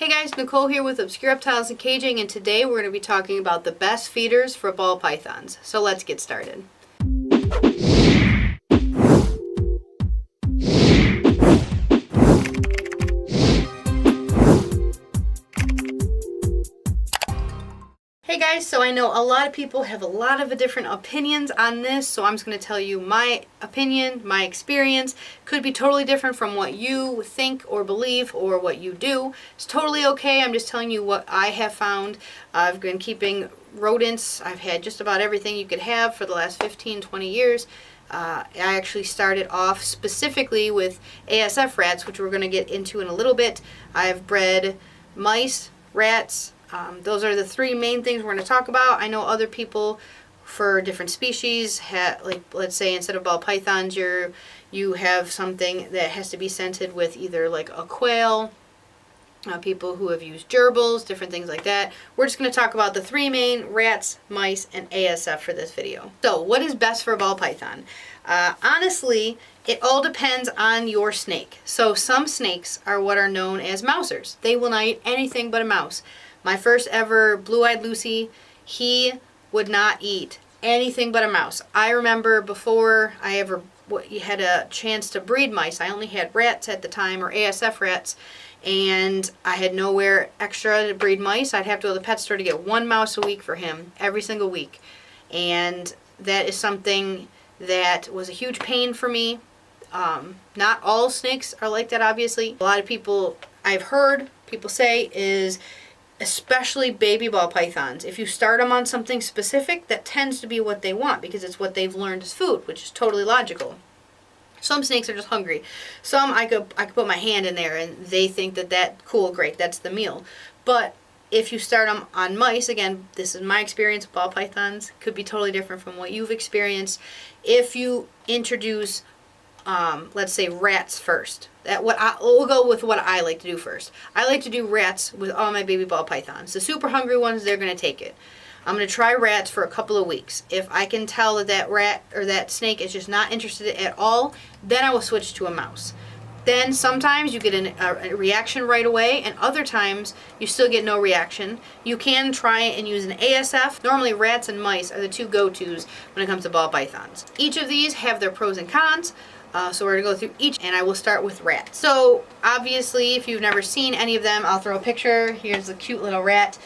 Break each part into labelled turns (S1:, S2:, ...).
S1: Hey guys, Nicole here with Obscure Reptiles and Caging, and today we're going to be talking about the best feeders for ball pythons. So let's get started. Hey guys, so I know a lot of people have a lot of different opinions on this, so I'm just going to tell you my opinion, my experience. Could be totally different from what you think or believe or what you do. It's totally okay. I'm just telling you what I have found. I've been keeping rodents. I've had just about everything you could have for the last 15, 20 years. I actually started off specifically with ASF rats, which we're going to get into in a little bit. I've bred mice, rats. Those are the three main things we're going to talk about. I know other people for different species, like let's say instead of ball pythons, you have something that has to be scented with either like a quail, people who have used gerbils, different things like that. We're just going to talk about the three main: rats, mice, and ASF for this video. So what is best for a ball python? Honestly, it all depends on your snake. So some snakes are what are known as mousers. They will not eat anything but a mouse. My first ever blue-eyed Lucy, he would not eat anything but a mouse. I remember before I ever had a chance to breed mice, I only had rats at the time, or ASF rats, and I had nowhere extra to breed mice. I'd have to go to the pet store to get one mouse a week for him, every single week. And that is something that was a huge pain for me. Not all snakes are like that, obviously. A lot of people, I've heard people say, is especially baby ball pythons, if you start them on something specific, that tends to be what they want because it's what they've learned as food, which is totally logical. Some snakes are just hungry. Some I could put my hand in there and they think that cool, great, that's the meal. But if you start them on mice, again, this is my experience, ball pythons could be totally different from what you've experienced. If you introduce let's say rats first. We'll go with what I like to do first. I like to do rats with all my baby ball pythons. The super hungry ones, they're going to take it. I'm going to try rats for a couple of weeks. If I can tell that rat or that snake is just not interested at all, then I will switch to a mouse. Then sometimes you get a reaction right away, and other times you still get no reaction. You can try and use an ASF. Normally rats and mice are the two go-tos when it comes to ball pythons. Each of these have their pros and cons. So we're going to go through each, and I will start with rats. So obviously, if you've never seen any of them, I'll throw a picture. Here's a cute little rat.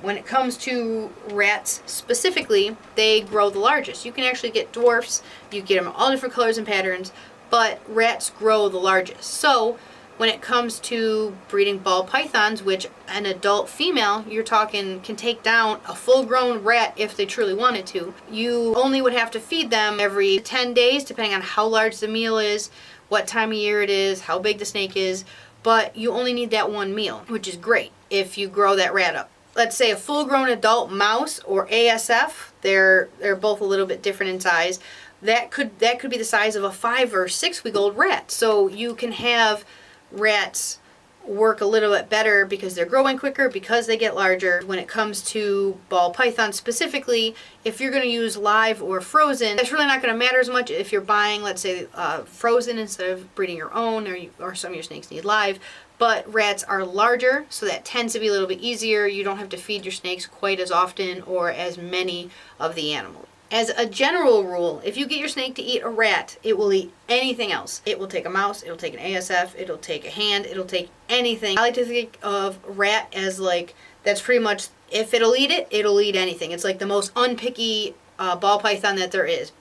S1: When it comes to rats specifically, they grow the largest. You can actually get dwarfs. You get them all different colors and patterns, but rats grow the largest. So when it comes to breeding ball pythons, which an adult female, you're talking, can take down a full-grown rat if they truly wanted to. You only would have to feed them every 10 days, depending on how large the meal is, what time of year it is, how big the snake is, but you only need that one meal, which is great if you grow that rat up. Let's say a full-grown adult mouse or ASF, they're both a little bit different in size. That could be the size of a 5 or 6 week old rat. So you can have rats work a little bit better because they're growing quicker, because they get larger. When it comes to ball pythons specifically, if you're going to use live or frozen, that's really not going to matter as much if you're buying, let's say, frozen instead of breeding your own, or some of your snakes need live. But rats are larger, so that tends to be a little bit easier. You don't have to feed your snakes quite as often or as many of the animals. As a general rule, if you get your snake to eat a rat, it will eat anything else. It will take a mouse, it'll take an ASF, it'll take a hand, it'll take anything. I like to think of rat as like, that's pretty much, if it'll eat it, it'll eat anything. It's like the most unpicky ball python that there is,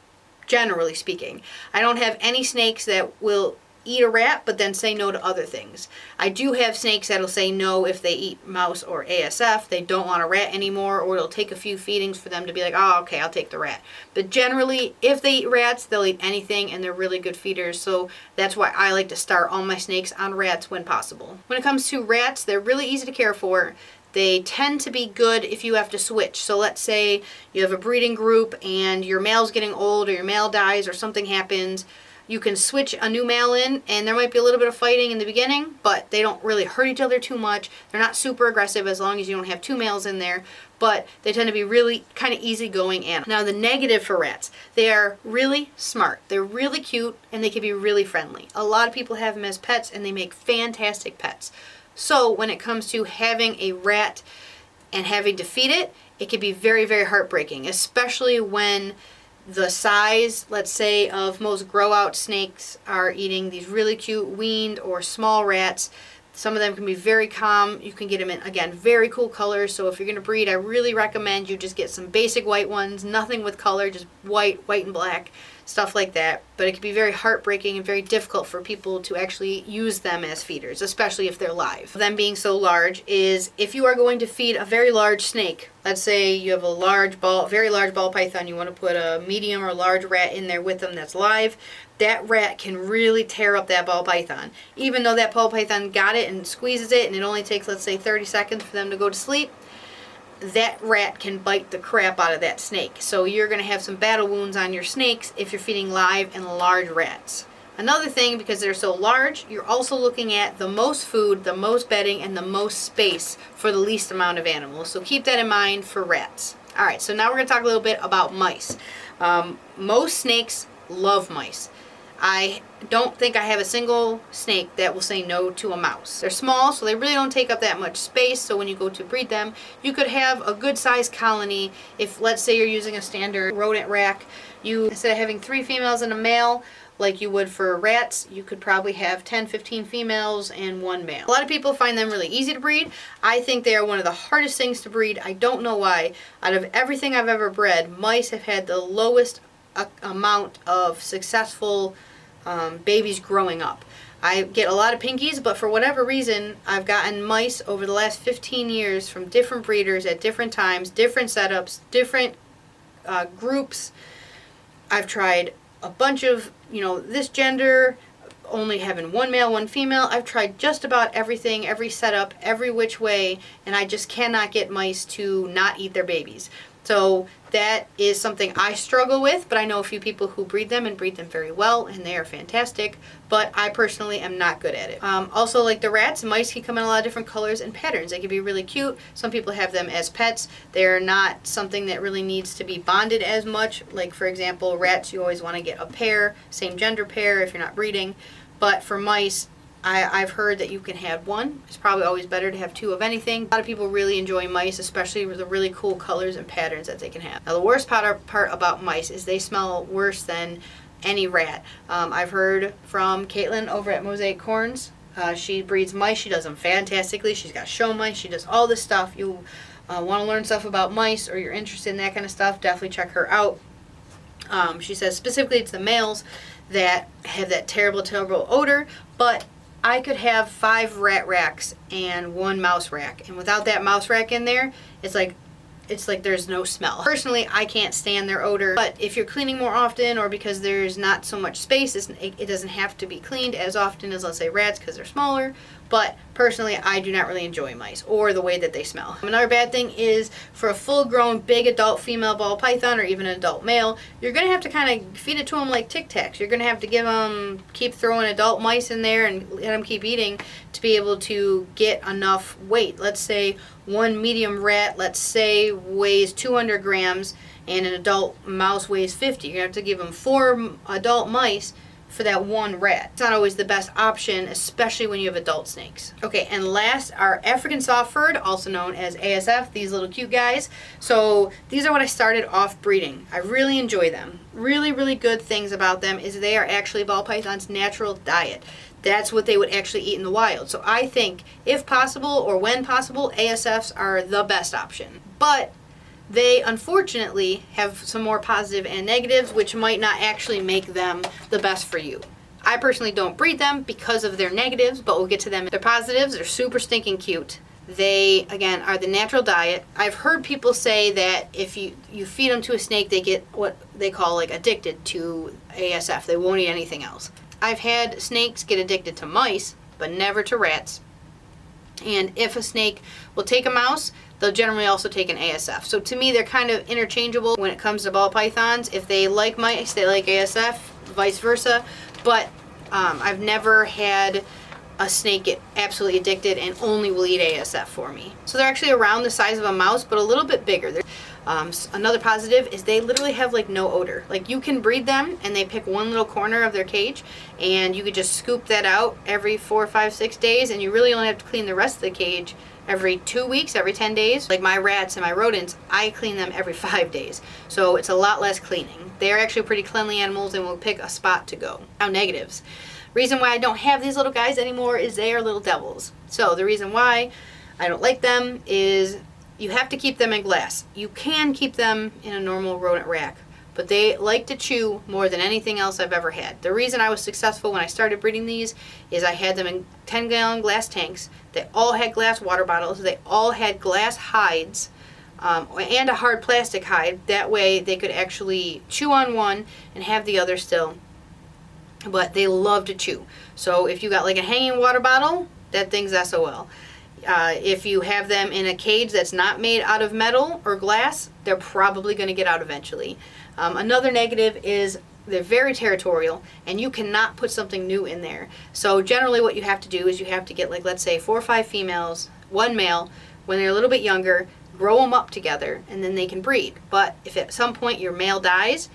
S1: generally speaking. I don't have any snakes that will eat a rat but then say no to other things. I do have snakes that'll say no if they eat mouse or ASF. They don't want a rat anymore, or it'll take a few feedings for them to be like, oh, okay, I'll take the rat. But generally, if they eat rats, they'll eat anything, and they're really good feeders. So that's why I like to start all my snakes on rats when possible. When it comes to rats, they're really easy to care for. They tend to be good if you have to switch. So let's say you have a breeding group and your male's getting old, or your male dies, or something happens. You can switch a new male in, and there might be a little bit of fighting in the beginning, but they don't really hurt each other too much. They're not super aggressive as long as you don't have two males in there, but they tend to be really kind of easygoing animals. Now, the negative for rats, they are really smart. They're really cute, and they can be really friendly. A lot of people have them as pets, and they make fantastic pets. So when it comes to having a rat and having to feed it, it can be very, very heartbreaking, especially when the size, let's say, of most grow-out snakes are eating these really cute weaned or small rats. Some of them can be very calm. You can get them in, again, very cool colors. So if you're going to breed, I really recommend you just get some basic white ones, nothing with color, just white and black, stuff like that. But it can be very heartbreaking and very difficult for people to actually use them as feeders, especially if they're live. Them being so large is, if you are going to feed a very large snake, let's say you have a very large ball python, you want to put a medium or large rat in there with them that's live, that rat can really tear up that ball python. Even though that ball python got it and squeezes it and it only takes, let's say, 30 seconds for them to go to sleep, that rat can bite the crap out of that snake. So you're going to have some battle wounds on your snakes if you're feeding live and large rats. Another thing, because they're so large, you're also looking at the most food, the most bedding, and the most space for the least amount of animals. So keep that in mind for rats. Alright, so now we're going to talk a little bit about mice. Most snakes love mice. I don't think I have a single snake that will say no to a mouse. They're small, so they really don't take up that much space, so when you go to breed them, you could have a good sized colony. If, let's say, you're using a standard rodent rack, instead of having 3 females and a male, like you would for rats, you could probably have 10, 15 females and 1 male. A lot of people find them really easy to breed. I think they are one of the hardest things to breed. I don't know why. Out of everything I've ever bred, mice have had the lowest amount of successful babies growing up. I get a lot of pinkies, but for whatever reason, I've gotten mice over the last 15 years from different breeders at different times, different setups, different groups. I've tried a bunch of, this gender, only having 1 male, 1 female. I've tried just about everything, every setup, every which way, and I just cannot get mice to not eat their babies. So that is something I struggle with, but I know a few people who breed them and breed them very well, and they are fantastic, but I personally am not good at it. Also, like the rats, mice can come in a lot of different colors and patterns. They can be really cute. Some people have them as pets. They're not something that really needs to be bonded as much. Like, for example, rats, you always want to get a pair, same gender pair if you're not breeding. But for mice, I've heard that you can have 1. It's probably always better to have 2 of anything. A lot of people really enjoy mice, especially with the really cool colors and patterns that they can have. Now, the worst part about mice is they smell worse than any rat. I've heard from Caitlin over at Mosaic Corns. She breeds mice. She does them fantastically. She's got show mice. She does all this stuff. You want to learn stuff about mice, or you're interested in that kind of stuff, definitely check her out. She says specifically it's the males that have that terrible, terrible odor, but I could have 5 rat racks and 1 mouse rack, and without that mouse rack in there, it's like there's no smell. Personally, I can't stand their odor, but if you're cleaning more often, or because there's not so much space, it doesn't have to be cleaned as often as, let's say, rats, because they're smaller. But personally, I do not really enjoy mice or the way that they smell. Another bad thing is, for a full-grown big adult female ball python, or even an adult male, you're going to have to kind of feed it to them like Tic Tacs. You're going to have to keep throwing adult mice in there and let them keep eating to be able to get enough weight. Let's say 1 medium rat, let's say, weighs 200 grams, and an adult mouse weighs 50. You're going to have to give them 4 adult mice for that 1 rat. It's not always the best option, especially when you have adult snakes. Okay, and last, our African soft furred, also known as ASF, these little cute guys. So these are what I started off breeding. I really enjoy them. Really, really good things about them is they are actually ball python's natural diet. That's what they would actually eat in the wild. So I think, if possible, or when possible, ASFs are the best option. But they unfortunately have some more positive and negatives, which might not actually make them the best for you. I personally don't breed them because of their negatives, but we'll get to them. Their positives, they're super stinking cute. They, again, are the natural diet. I've heard people say that if you feed them to a snake, they get what they call addicted to ASF. They won't eat anything else. I've had snakes get addicted to mice, but never to rats. And if a snake will take a mouse, they'll generally also take an ASF. So to me, they're kind of interchangeable when it comes to ball pythons. If they like mice, they like ASF, vice versa. But I've never had a snake get absolutely addicted and only will eat ASF for me. So they're actually around the size of a mouse, but a little bit bigger. Another positive is they literally have like no odor. Like you can breed them and they pick one little corner of their cage and you could just scoop that out every 4, 5, 6 days, and you really only have to clean the rest of the cage every 2 weeks, every 10 days. Like my rats and my rodents, I clean them every 5 days. So it's a lot less cleaning. They're actually pretty cleanly animals and will pick a spot to go. Now negatives. Reason why I don't have these little guys anymore is they are little devils. So the reason why I don't like them is you have to keep them in glass. You can keep them in a normal rodent rack, but they like to chew more than anything else I've ever had. The reason I was successful when I started breeding these is I had them in 10-gallon glass tanks. They all had glass water bottles. They all had glass hides and a hard plastic hide. That way they could actually chew on one and have the other still. But they love to chew. So if you got like a hanging water bottle, that thing's SOL. If you have them in a cage that's not made out of metal or glass, they're probably going to get out eventually. Another negative is they're very territorial and you cannot put something new in there. So generally what you have to do is you have to get, like, let's say 4 or 5 females, 1 male, when they're a little bit younger, grow them up together and then they can breed. But if at some point your male dies,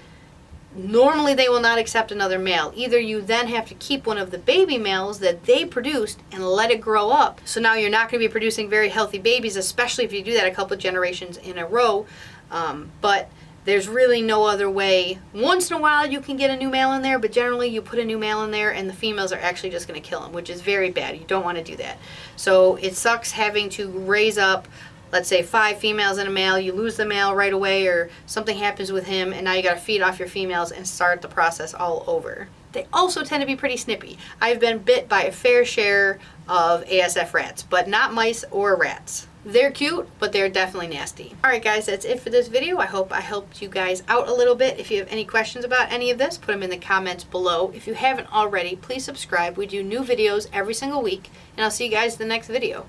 S1: normally they will not accept another male. Either you then have to keep one of the baby males that they produced and let it grow up. So now you're not going to be producing very healthy babies, especially if you do that a couple of generations in a row. But there's really no other way. Once in a while you can get a new male in there, but generally you put a new male in there and the females are actually just going to kill them, which is very bad. You don't want to do that. So it sucks having to raise up, let's say 5 females and a male. You lose the male right away or something happens with him and now you got to feed off your females and start the process all over. They also tend to be pretty snippy. I've been bit by a fair share of ASF rats, but not mice or rats. They're cute, but they're definitely nasty. Alright guys, that's it for this video. I hope I helped you guys out a little bit. If you have any questions about any of this, put them in the comments below. If you haven't already, please subscribe. We do new videos every single week, and I'll see you guys in the next video.